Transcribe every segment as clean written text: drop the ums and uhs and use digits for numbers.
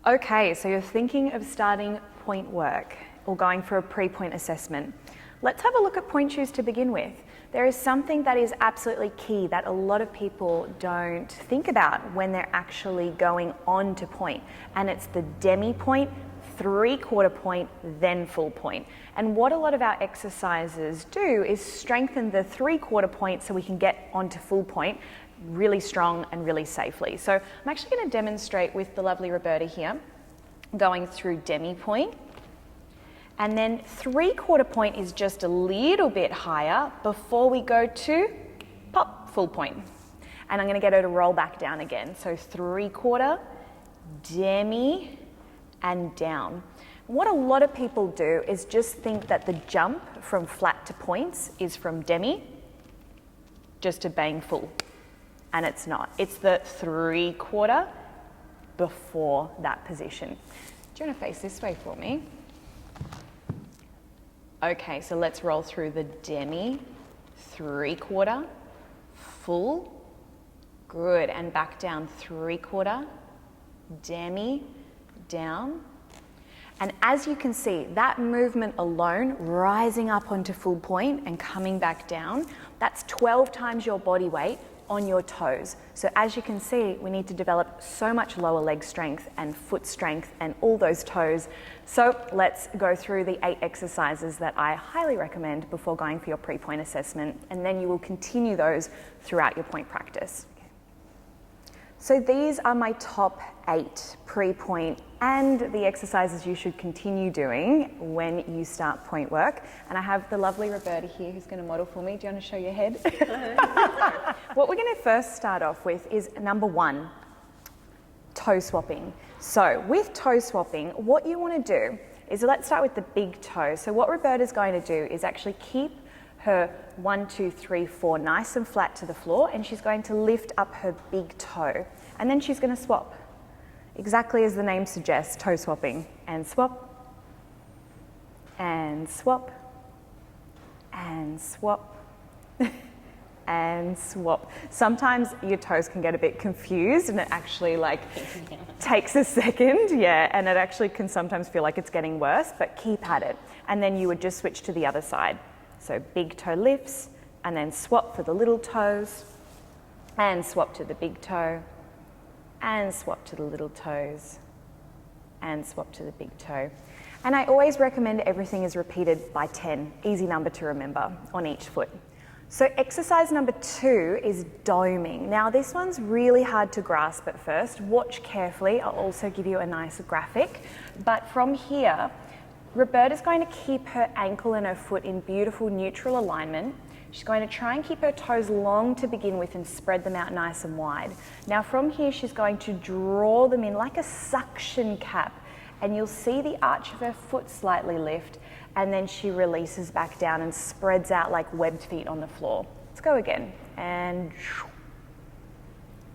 Okay, so you're thinking of starting point work or going for a pre-point assessment. Let's have a look at point shoes to begin with. There is something that is absolutely key that a lot of people don't think about when they're actually going on to point, and it's the demi-point, three-quarter point, then full point. And what a lot of our exercises do is strengthen the three-quarter point so we can get onto full point really strong and really safely. So I'm actually going to demonstrate with the lovely Roberta here, going through demi-point. And then three-quarter point is just a little bit higher before we go to pop, full point. And I'm going to get her to roll back down again. So three-quarter, demi, and down. What a lot of people do is just think that the jump from flat to points is from demi just to bang full. And it's not. It's the three-quarter before that position. Do you want to face this way for me? Okay, so let's roll through the demi, three-quarter, full, good, and back down three-quarter, demi, down. And as you can see, that movement alone, rising up onto full point and coming back down, that's 12 times your body weight on your toes. So as you can see, we need to develop so much lower leg strength and foot strength and all those toes. So let's go through the 8 exercises that I highly recommend before going for your pre-point assessment, and then you will continue those throughout your point practice. So these are my top 8 pre-point and the exercises you should continue doing when you start point work. And I have the lovely Roberta here who's going to model for me. Do you want to show your head? What we're going to first start off with is number 1, toe swapping. So with toe swapping, what you want to do is, let's start with the big toe. So what Roberta's going to do is actually keep her 1, 2, 3, 4 nice and flat to the floor, and she's going to lift up her big toe, and then she's going to swap, exactly as the name suggests, toe swapping, and swap, and swap, and swap, and swap. Sometimes your toes can get a bit confused, and it actually takes a second, and it actually can sometimes feel like it's getting worse, but keep at it. And then you would just switch to the other side. So big toe lifts, and then swap for the little toes, and swap to the big toe, and swap to the little toes, and swap to the big toe. And I always recommend everything is repeated by 10, easy number to remember, on each foot. So exercise number 2 is doming. Now this one's really hard to grasp at first. Watch carefully. I'll also give you a nice graphic. But from here, Roberta's going to keep her ankle and her foot in beautiful neutral alignment. She's going to try and keep her toes long to begin with and spread them out nice and wide. Now from here, she's going to draw them in like a suction cap, and you'll see the arch of her foot slightly lift, and then she releases back down and spreads out like webbed feet on the floor. Let's go again. And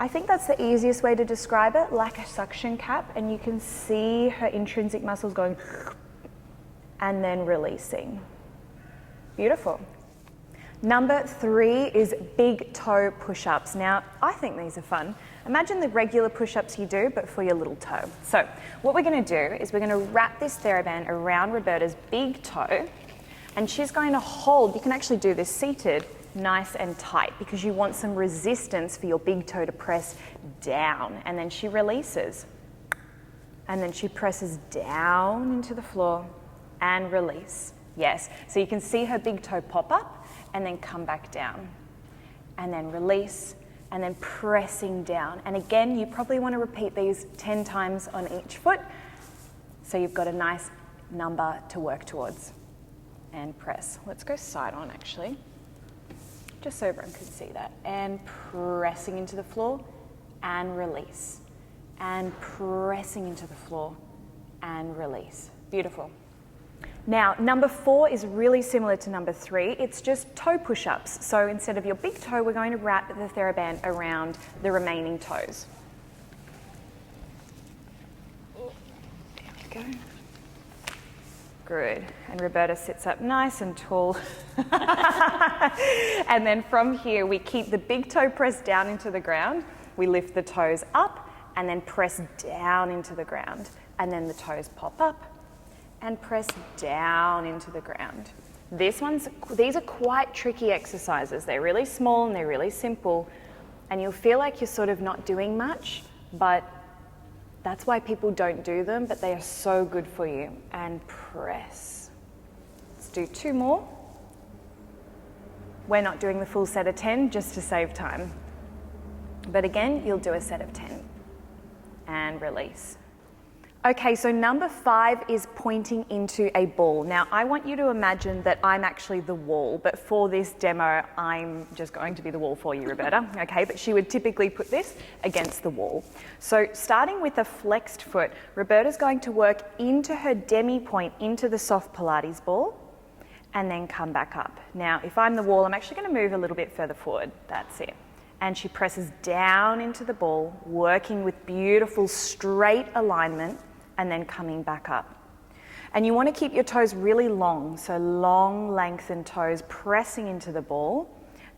I think that's the easiest way to describe it, like a suction cap, and you can see her intrinsic muscles going and then releasing. Beautiful. Number 3 is big toe push-ups. Now, I think these are fun. Imagine the regular push-ups you do, but for your little toe. So what we're going to do is we're going to wrap this TheraBand around Roberta's big toe, and she's going to hold, you can actually do this seated, nice and tight, because you want some resistance for your big toe to press down. And then she releases. And then she presses down into the floor and release. Yes, so you can see her big toe pop up and then come back down. And then release, and then pressing down. And again, you probably want to repeat these 10 times on each foot, so you've got a nice number to work towards. And press. Let's go side on actually, just so everyone can see that. And pressing into the floor and release. And pressing into the floor and release. Beautiful. Now, number 4 is really similar to number 3. It's just toe push-ups. So instead of your big toe, we're going to wrap the TheraBand around the remaining toes. There we go. Good. And Roberta sits up nice and tall. And then from here, we keep the big toe pressed down into the ground. We lift the toes up and then press down into the ground. And then the toes pop up and press down into the ground. These are quite tricky exercises. They're really small and they're really simple, and you'll feel like you're sort of not doing much, but that's why people don't do them, but they are so good for you. And press. Let's do 2 more. We're not doing the full set of 10 just to save time. But again, you'll do a set of 10. And release. Okay, so number 5 is pointing into a ball. Now, I want you to imagine that I'm actually the wall, but for this demo, I'm just going to be the wall for you, Roberta, okay? But she would typically put this against the wall. So starting with a flexed foot, Roberta's going to work into her demi-point, into the soft Pilates ball, and then come back up. Now, if I'm the wall, I'm actually going to move a little bit further forward. That's it. And she presses down into the ball, working with beautiful straight alignment, and then coming back up. And you want to keep your toes really long, so long lengthened toes pressing into the ball,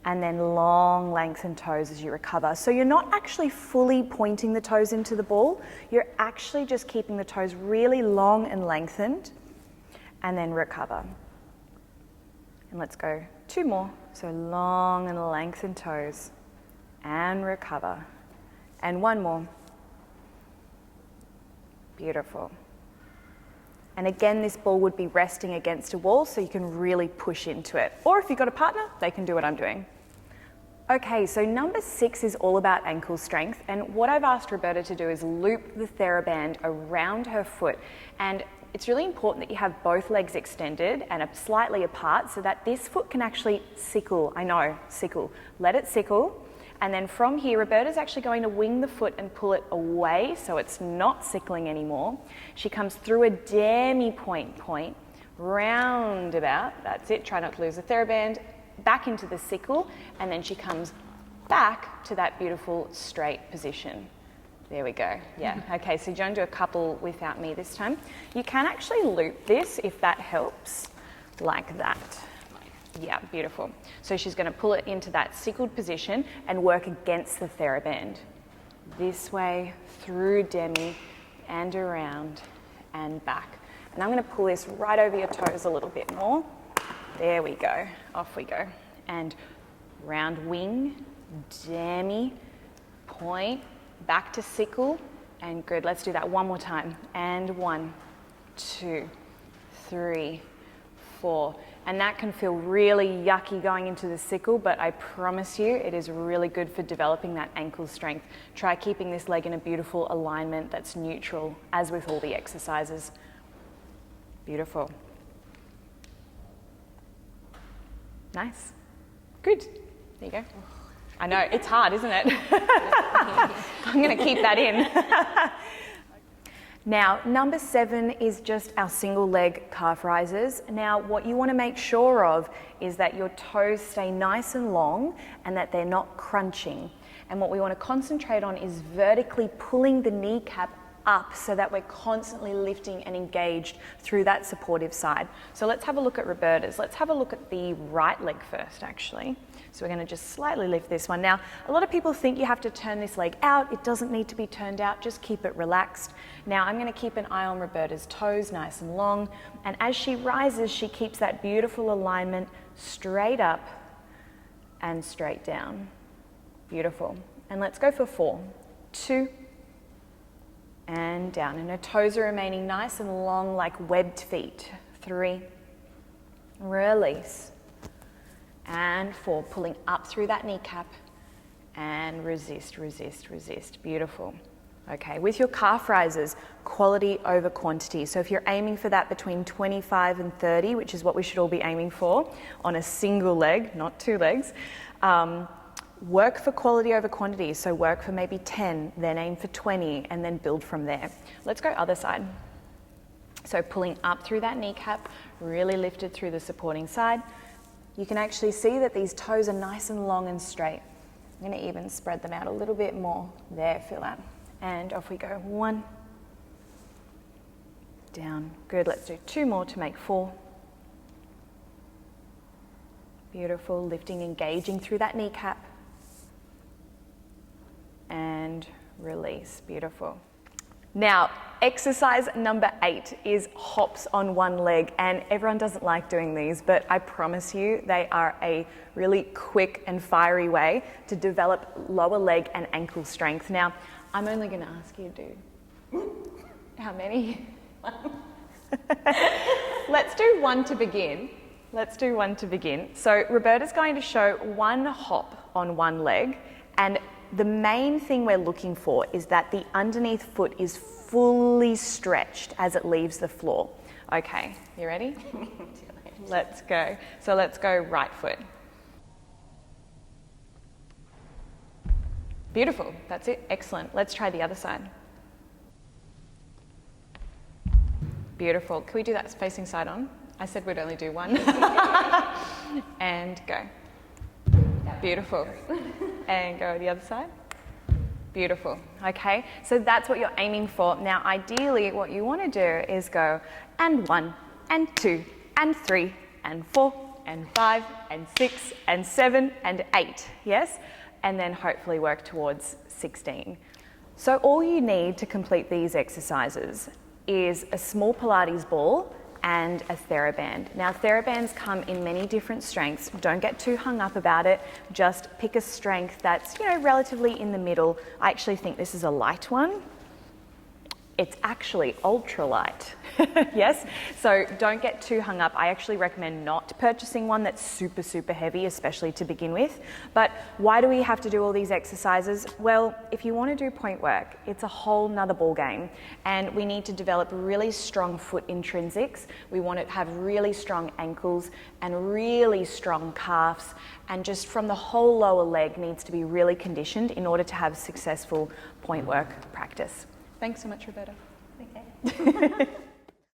and then long lengthened toes as you recover. So you're not actually fully pointing the toes into the ball, you're actually just keeping the toes really long and lengthened, and then recover. And let's go 2 more. So long and lengthened toes, and recover. And 1 more. Beautiful. And again, this ball would be resting against a wall, so you can really push into it. Or if you've got a partner, they can do what I'm doing. Okay, so number 6 is all about ankle strength. And what I've asked Roberta to do is loop the TheraBand around her foot. And it's really important that you have both legs extended and slightly apart so that this foot can actually sickle. I know, sickle. Let it sickle. And then from here, Roberta's actually going to wing the foot and pull it away so it's not sickling anymore. She comes through a demi-point point, roundabout, that's it, try not to lose the TheraBand, back into the sickle, and then she comes back to that beautiful straight position. There we go, yeah. Okay, so you're going to do a couple without me this time. You can actually loop this if that helps, like that. Yeah, beautiful. So she's going to pull it into that sickled position and work against the TheraBand. This way, through demi, and around, and back. And I'm going to pull this right over your toes a little bit more. There we go. Off we go. And round wing, demi, point, back to sickle, and good. Let's do that 1 more time. And 1, 2, 3, 4. And that can feel really yucky going into the sickle, but I promise you it is really good for developing that ankle strength. Try keeping this leg in a beautiful alignment that's neutral, as with all the exercises. Beautiful. Nice. Good. There you go. I know, it's hard, isn't it? I'm going to keep that in. Now, number 7 is just our single leg calf risers. Now, what you want to make sure of is that your toes stay nice and long and that they're not crunching. And what we want to concentrate on is vertically pulling the kneecap up so that we're constantly lifting and engaged through that supportive side. So let's have a look at Roberta's. Let's have a look at the right leg first, actually. So we're going to just slightly lift this one. Now, a lot of people think you have to turn this leg out. It doesn't need to be turned out, just keep it relaxed. Now, I'm going to keep an eye on Roberta's toes, nice and long. And as she rises, she keeps that beautiful alignment straight up and straight down. Beautiful. And let's go for 4, 2, and down. And her toes are remaining nice and long like webbed feet. 3, release. And 4, pulling up through that kneecap, and resist, resist, resist. Beautiful. Okay, with your calf risers, quality over quantity. So if you're aiming for that between 25 and 30, which is what we should all be aiming for on a single leg, not 2 legs, work for quality over quantity. So work for maybe 10, then aim for 20, and then build from there. Let's go other side. So pulling up through that kneecap, really lifted through the supporting side. You can actually see that these toes are nice and long and straight. I'm going to even spread them out a little bit more. There, feel that. And off we go. 1, down. Good. Let's do 2 more to make 4. Beautiful. Lifting, engaging through that kneecap. And release. Beautiful. Now, exercise number 8 is hops on one leg, and everyone doesn't like doing these, but I promise you they are a really quick and fiery way to develop lower leg and ankle strength. Now, I'm only going to ask you to do how many? Let's do one to begin. Let's do one to begin. So Roberta's going to show one hop on one leg, and the main thing we're looking for is that the underneath foot is fully stretched as it leaves the floor. Okay, you ready? Let's go. So let's go right foot. Beautiful, that's it, excellent. Let's try the other side. Beautiful, can we do that facing side on? I said we'd only do one. And go. Beautiful. And go the other side. Beautiful. Okay, so that's what you're aiming for. Now, ideally, what you want to do is go and 1, and 2, and 3, and 4, and 5, and 6, and 7, and 8. Yes? And then hopefully work towards 16. So all you need to complete these exercises is a small Pilates ball and a TheraBand. Now, TheraBands come in many different strengths. Don't get too hung up about it. Just pick a strength that's, relatively in the middle. I actually think this is a light one. It's actually ultra light. Yes? So don't get too hung up. I actually recommend not purchasing one that's super, super heavy, especially to begin with. But why do we have to do all these exercises? Well, if you want to do point work, it's a whole nother ball game. And we need to develop really strong foot intrinsics. We want to have really strong ankles and really strong calves. And just from the whole lower leg needs to be really conditioned in order to have successful point work practice. Thanks so much, Roberta. Okay.